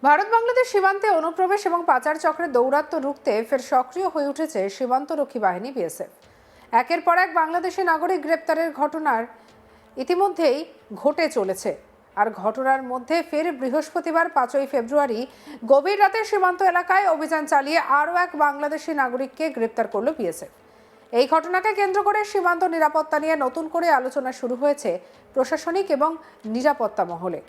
ভারত বাংলাদেশ সীমান্তে অনুপ্রবেশ এবং পাচার চক্রের দৌরাত্ম্য রুখতে ফের সক্রিয় হয়ে উঠেছে সীমান্তরক্ষী বাহিনী বিএসএফ। একের পর এক বাংলাদেশি নাগরিক গ্রেপ্তারের ঘটনার ইতিমধ্যেই ঘটে চলেছে। আর ঘটনার মধ্যে ফের বৃহস্পতিবার 5ই ফেব্রুয়ারি গভীর রাতে সীমান্ত এলাকায় অভিযান চালিয়ে আরও এক বাংলাদেশি নাগরিককে গ্রেপ্তার করল বিএসএফ। এই ঘটনাকে কেন্দ্র করে সীমান্ত নিরাপত্তা নিয়ে নতুন করে আলোচনা শুরু হয়েছে প্রশাসনিক এবং নিরাপত্তা মহলে।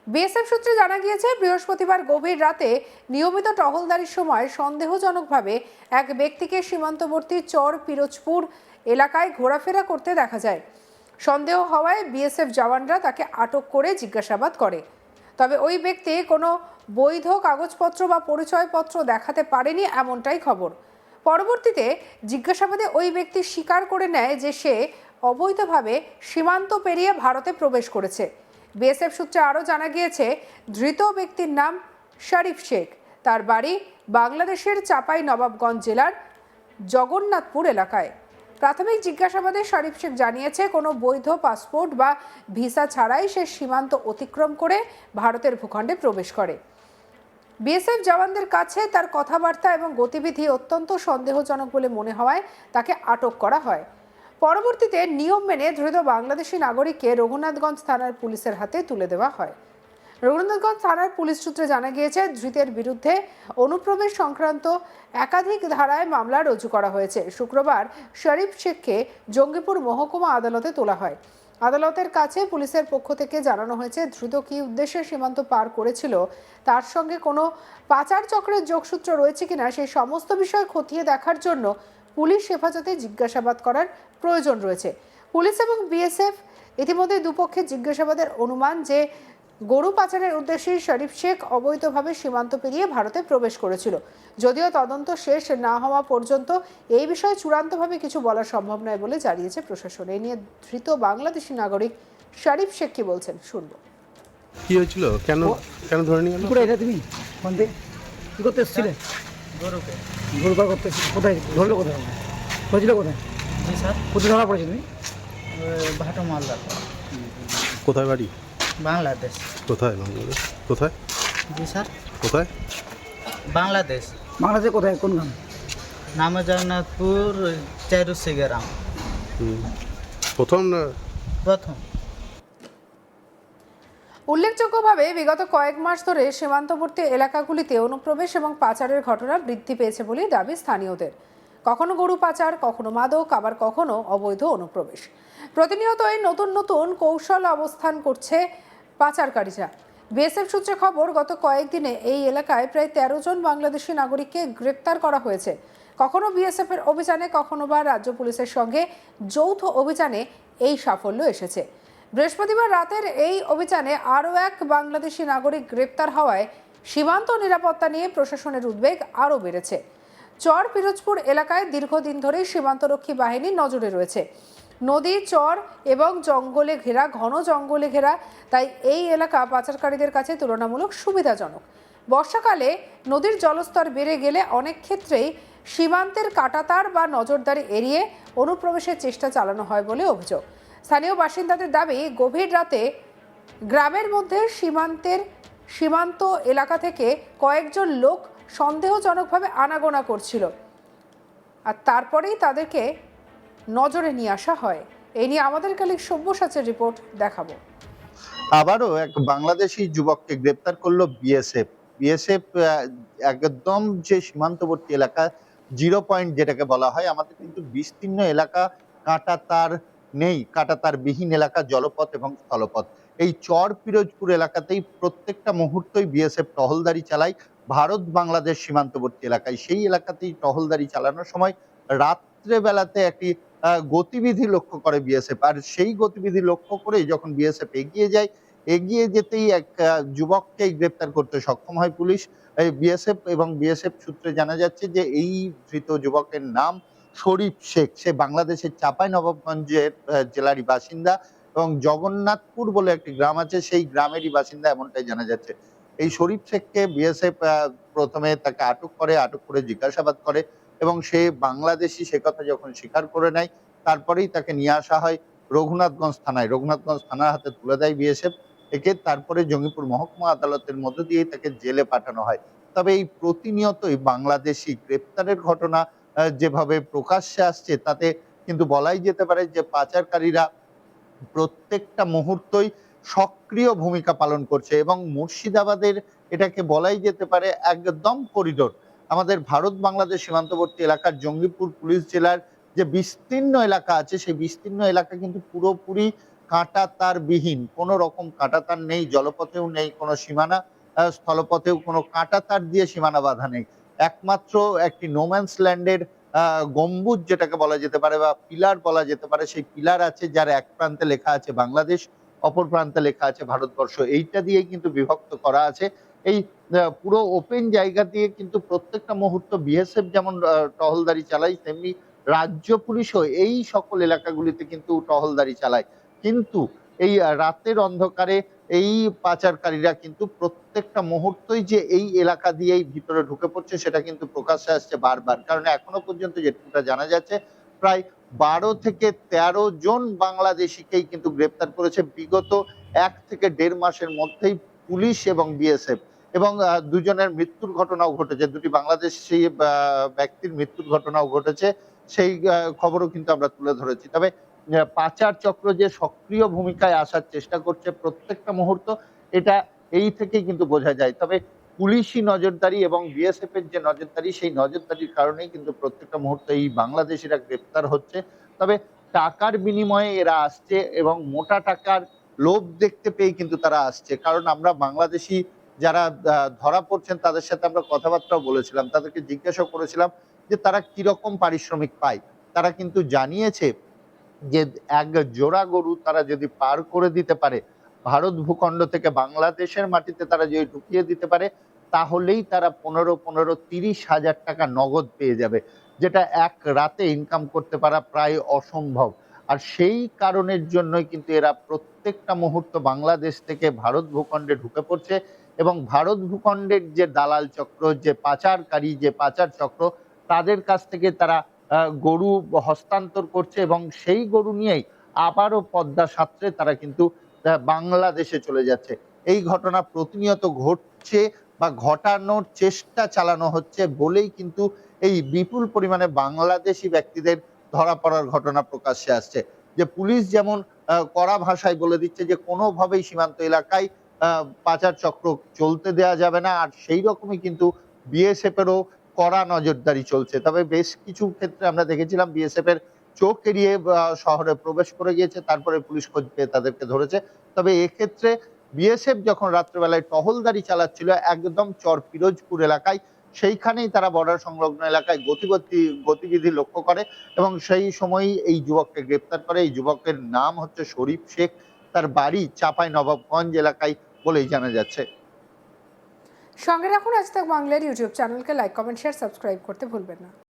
বিএসএফ সূত্রে জানা গিয়েছে, বৃহস্পতিবার গভীর রাতে নিয়মিত টহলদারির সময় সন্দেহজনকভাবে এক ব্যক্তিকে সীমান্তবর্তী চর পিরোজপুর এলাকায় ঘোরাফেরা করতে দেখা যায়। সন্দেহ হওয়ায় বিএসএফ জওয়ানরা তাকে আটক করে জিজ্ঞাসাবাদ করে। তবে ওই ব্যক্তি কোনো বৈধ কাগজপত্র বা পরিচয়পত্র দেখাতে পারেনি, এমনটাই খবর। পরবর্তীতে জিজ্ঞাসাবাদে ওই ব্যক্তি স্বীকার করে নেয় যে সে অবৈধভাবে সীমান্ত পেরিয়ে ভারতে প্রবেশ করেছে। বিএসএফ সূত্রে আরও জানা গিয়েছে, ধৃত ব্যক্তির নাম শরীফ শেখ। তার বাড়ি বাংলাদেশের চাঁপাই নবাবগঞ্জ জেলার জগন্নাথপুর এলাকায়। প্রাথমিক জিজ্ঞাসাবাদে শরীফ শেখ জানিয়েছে, কোনো বৈধ পাসপোর্ট বা ভিসা ছাড়াই সে সীমান্ত অতিক্রম করে ভারতের ভূখণ্ডে প্রবেশ করে। বিএসএফ জওয়ানদের কাছে তার কথাবার্তা এবং গতিবিধি অত্যন্ত সন্দেহজনক বলে মনে হওয়ায় তাকে আটক করা হয়। পরবর্তীতে নিয়ম মেনে ধৃত বাংলাদেশি নাগরিককে রঘুনাথগঞ্জ থানার পুলিশের হাতে তুলে দেওয়া হয়। রঘুনাথগঞ্জ থানার পুলিশ সূত্রে জানা গিয়েছে, ধৃতের বিরুদ্ধে অনুপ্রবেশ সংক্রান্ত একাধিক ধারায় মামলা রুজু করা হয়েছে। শুক্রবার শরীফ শেখকে জঙ্গিপুর মহকুমা আদালতে তোলা হয়। আদালতের কাছে পুলিশের পক্ষ থেকে জানানো হয়েছে, দ্রুত কী উদ্দেশ্যে সীমান্ত পার করেছিল, তার সঙ্গে কোনো পাচার চক্রের যোগসূত্র রয়েছে কিনা সেই সমস্ত বিষয় খতিয়ে দেখার জন্য পুলিশ হেফাজতে জিজ্ঞাসাবাদ করার প্রয়োজন রয়েছে। পুলিশ এবং বিএসএফ ইতিমধ্যে দুপক্ষের জিজ্ঞাসাবাদের অনুমান যে গরু পাচারের উদ্দেশ্যে শরীফ শেখ অবৈধভাবে সীমান্ত পেরিয়ে ভারতে প্রবেশ করেছিল। যদিও তদন্ত শেষ না হওয়া পর্যন্ত এই বিষয়ে চূড়ান্তভাবে কিছু বলা সম্ভব নয় বলে জানিয়েছে প্রশাসন। এই নিয়ে ধৃত বাংলাদেশি নাগরিক শরীফ শেখ কি বলছেন শুনবো। কি হয়েছিল, কেন কেন ধরে নিয়ে গেল? কোথায় তুমি কোনতে কি করতে এসেছিলে? গরু পার করতে কোথায় ধরলো? কোথায় হয়েছিল? কোথায়? জি স্যার, কোথায় ধরা পড়েছে তুমি? ভাটো মালদা, কোথায় বাড়ি? বাংলাদেশ। কোথায় বাংলাদেশ? কোথায়? জি স্যার, কোথায়? বাংলাদেশ। বাংলাদেশে কোথায়, কোন গ্রাম? নামে জগন্নাথপুর চাইরুসি গ্রাম। প্রথম প্রথম উল্লেখযোগ্যভাবে বিগত কয়েক মাস ধরে সীমান্তবর্তী এলাকাগুলিতে অনুপ্রবেশ এবং পাচারের ঘটনা বৃদ্ধি পেয়েছে বলে দাবি স্থানীয়দের। কখনো গরু পাচার, কখনো মাদক, আবার কখনো অবৈধ অনুপ্রবেশ। প্রতিনিয়তই নতুন নতুন কৌশল অবস্থান করছে পাচারকারীরা। বিএসএফ সূত্রে খবর, গত কয়েকদিনে এই এলাকায় প্রায় 13 জন বাংলাদেশি নাগরিককে গ্রেপ্তার করা হয়েছে। কখনো বিএসএফ এর অভিযানে, কখনো বা রাজ্য পুলিশের সঙ্গে যৌথ অভিযানে এই সাফল্য এসেছে। বৃহস্পতিবার রাতের এই অভিযানে আরও এক বাংলাদেশি নাগরিক গ্রেপ্তার হওয়ায় সীমান্ত নিরাপত্তা নিয়ে প্রশাসনের উদ্বেগ আরও বেড়েছে। চর পিরোজপুর এলাকায় দীর্ঘদিন ধরেই সীমান্তরক্ষী বাহিনী নজরে রয়েছে। নদী, চর এবং জঙ্গলে ঘেরা, ঘন জঙ্গলে ঘেরা, তাই এই এলাকা পাচারকারীদের কাছে তুলনামূলক সুবিধাজনক। বর্ষাকালে নদীর জলস্তর বেড়ে গেলে অনেক ক্ষেত্রেই সীমান্তের কাঁটাতার বা নজরদারি এড়িয়ে অনুপ্রবেশের চেষ্টা চালানো হয় বলে অভিযোগ। স্থানীয় বাসিন্দাদের দাবি, গভীর রাতে গ্রামের মধ্যে সীমান্ত এলাকা থেকে কয়েকজন লোক সন্দেহজনকভাবে আনাগোনা করছিল, আর তারপরেই তাদেরকে নজরে নিয়ে আসা হয়। এই নিয়ে আমাদের কালিক সব্যসাচীর রিপোর্ট দেখাবো। আবারও এক বাংলাদেশি যুবককে গ্রেপ্তার করলো বিএসএফ। বিএসএফ একদম যে সীমান্তবর্তী এলাকা, 0 পয়েন্ট যেটাকে বলা হয়, আমাদের কিন্তু বিস্তীর্ণ এলাকা, কাঁটাতার নেই, কাঁটাতার বিহীন এলাকা, জলপথ এবং স্থলপথ। এই চর পিরোজপুর এলাকাতেই প্রত্যেকটা মুহূর্তই বিএসএফ টহলদারি চালায় ভারত বাংলাদেশ সীমান্তবর্তী এলাকায়। সেই এলাকাতেই টহলদারি চালানোর সময় রাত্রে বেলাতে একটি গতিবিধি লক্ষ্য করে বিএসএফ। আর সেই গতিবিধি লক্ষ্য করেই যখন বিএসএফ এগিয়ে যায়, এগিয়ে যেতেই এক যুবককে গ্রেপ্তার করতে সক্ষম হয় পুলিশ। এই বিএসএফ এবং বিএসএফ সূত্রে জানা যাচ্ছে যে এই ধৃত যুবকের নাম শরীফ শেখ। সে বাংলাদেশের চাঁপাই নবাবগঞ্জের জেলারই বাসিন্দা এবং জগন্নাথপুর বলে একটি গ্রাম আছে, সেই গ্রামেরই বাসিন্দা, এমনটাই জানা যাচ্ছে। এই শরীফ শেখকে বিএসএফ প্রথমে তাকে আটক করে জিজ্ঞাসাবাদ করে এবং সে বাংলাদেশি সে কথা যখন স্বীকার করে নেয়, তারপরেই তাকে নিয়ে আসা হয় রঘুনাথগঞ্জ থানায়। রঘুনাথগঞ্জ থানার হাতে তুলে দেয় বিএসএফ একে তারপরে জঙ্গিপুর মহকুমা আদালতের মধ্য দিয়ে তাকে জেলে পাঠানো হয়। তবে এই প্রতিনিয়তই বাংলাদেশি গ্রেপ্তারের ঘটনা যেভাবে প্রকাশ্যে আসছে, তাতে কিন্তু বলাই যেতে পারে যে পাচারকারীরা প্রত্যেকটা মুহূর্তই সক্রিয় ভূমিকা পালন করছে এবং মুর্শিদাবাদের এটাকে বলাই যেতে পারে একদম করিডোর। আমাদের ভারত বাংলাদেশ সীমান্তবর্তী এলাকার জঙ্গিপুর পুলিশ জেলার যে বিস্তীর্ণ এলাকা আছে, সেই বিস্তীর্ণ এলাকা কিন্তু পুরোপুরি কাঁটাতার বিহীন, কোনো রকম কাঁটাতার নেই, জলপথেও নেই কোনো সীমানা, স্থলপথেও কোনো কাঁটাতার দিয়ে সীমানা বাঁধা নেই। একমাত্র একটি নোম্যান্স ল্যান্ডের গম্বুজ যেটাকে বলা যেতে পারে বা পিলার বলা যেতে পারে, সেই পিলার আছে যার এক প্রান্তে লেখা আছে বাংলাদেশ, অপর প্রান্তে লেখা আছে ভারতবর্ষ। এইটা দিয়েই কিন্তু বিভক্ত করা আছে। এই পুরো ওপেন জায়গা দিয়ে কিন্তু প্রত্যেকটা মুহূর্ত বিএসএফ যেমন টহলদারি চালায়, তেমনি রাজ্য পুলিশও এই সকল এলাকাগুলিতে কিন্তু টহলদারি চালায়। কিন্তু এই রাতের অন্ধকারে এই পাচারকারীরা কিন্তু প্রত্যেকটা মুহূর্তই যে এই এলাকা দিয়েই ভিতরে ঢুকে পড়ছে সেটা কিন্তু প্রকাশ্যে আসছে বারবার। কারণ এখনো পর্যন্ত যেটুকুটা জানা যাচ্ছে, প্রায় 12 থেকে 13 জন বাংলাদেশিকেই কিন্তু গ্রেপ্তার করেছে বিগত 1 থেকে 1.5 মাসের মধ্যেই পুলিশ এবং বিএসএফ। এবং দুজনের মৃত্যুর ঘটনাও ঘটেছে, দুটি বাংলাদেশি ব্যক্তির মৃত্যুর ঘটনাও ঘটেছে, সেই খবরও কিন্তু আমরা তুলে ধরেছি। তবে পাচার চক্র যে সক্রিয় ভূমিকায় আসার চেষ্টা করছে প্রত্যেকটা মুহূর্ত, এটা এই থেকেই কিন্তু বোঝা যায়। তবে পুলিশি নজরদারি এবং বিএসএফ এর যে নজরদারি, সেই নজরদারির কারণেই কিন্তু প্রত্যেকটা মুহূর্তে এই বাংলাদেশিরা গ্রেপ্তার হচ্ছে। তবে টাকার বিনিময়ে এরা আসছে এবং মোটা টাকার লোভ দেখতে পেয়ে কিন্তু তারা আসছে। কারণ আমরা বাংলাদেশি যারা ধরা পড়ছেন তাদের সাথে আমরা কথাবার্তাও বলেছিলাম, তাদেরকে জিজ্ঞাসা করেছিলাম যে তারা কিরকম পারিশ্রমিক পায়। তারা কিন্তু জানিয়েছে যে এক জোড়া গরু তারা যদি পার করে দিতে পারে, ভারত ভূখণ্ড থেকে বাংলাদেশের মাটিতে তারা যদি ঢুকিয়ে দিতে পারে, তাহলেই তারা 15-30 হাজার টাকা নগদ পেয়ে যাবে, যেটা এক রাতে ইনকাম করতে পারা প্রায় অসম্ভব। আর সেই কারণের জন্যই কিন্তু এরা প্রত্যেকটা মুহূর্ত বাংলাদেশ থেকে ভারত ভূখণ্ডে ঢুকে পড়ছে এবং ভারত ভূখণ্ডের যে দালাল চক্র, যে পাচারকারী, যে পাচার চক্র, তাদের কাছ থেকে তারা গরু হস্তান্তর করছে এবং সেই গরু নিয়েই আবারও পদ্মা সাঁতরে তারা কিন্তু বাংলাদেশে চলে যাচ্ছে। এই ঘটনা প্রতিনিয়ত ঘটছে বা ঘটানোর চেষ্টা চালানো হচ্ছে বলেই কিন্তু এই বিপুল পরিমাণে বাংলাদেশি ব্যক্তিদের ধরা পড়ার ঘটনা প্রকাশ্যে আসছে। যে পুলিশ যেমন কড়া ভাষায় বলে দিচ্ছে যে কোনোভাবেই সীমান্ত এলাকায় পাচার চক্র চলতে দেয়া যাবে না, আর সেই রকমই কিন্তু বিএসএফ এরও কড়া নজরদারি চলছে। তবে বেশ কিছু ক্ষেত্রে আমরা দেখেছিলাম বিএসএফ এর চোখ এড়িয়ে শহরে প্রবেশ করে গিয়েছে, তারপরে পুলিশ খোঁজ পেয়ে তাদেরকে ধরেছে। তবে এক্ষেত্রে বিএসএফ যখন রাত্রেবেলায় টহলদারি চালাচ্ছিল একদম চর পিরোজপুর এলাকায়, সেইখানেই তারা বর্ডার সংলগ্ন এলাকায় গতিবিধি লক্ষ্য করে এবং সেই সময়ই এই যুবককে গ্রেপ্তার করে। এই যুবকের নাম হচ্ছে শরীফ শেখ, তার বাড়ি চাঁপাই নবাবগঞ্জ এলাকায় বলেই জানা যাচ্ছে। সঙ্গে রাখুন আজ তাক বাংলার ইউটিউব চ্যানেলকে, লাইক কমেন্ট শেয়ার সাবস্ক্রাইব করতে ভুলবেন না।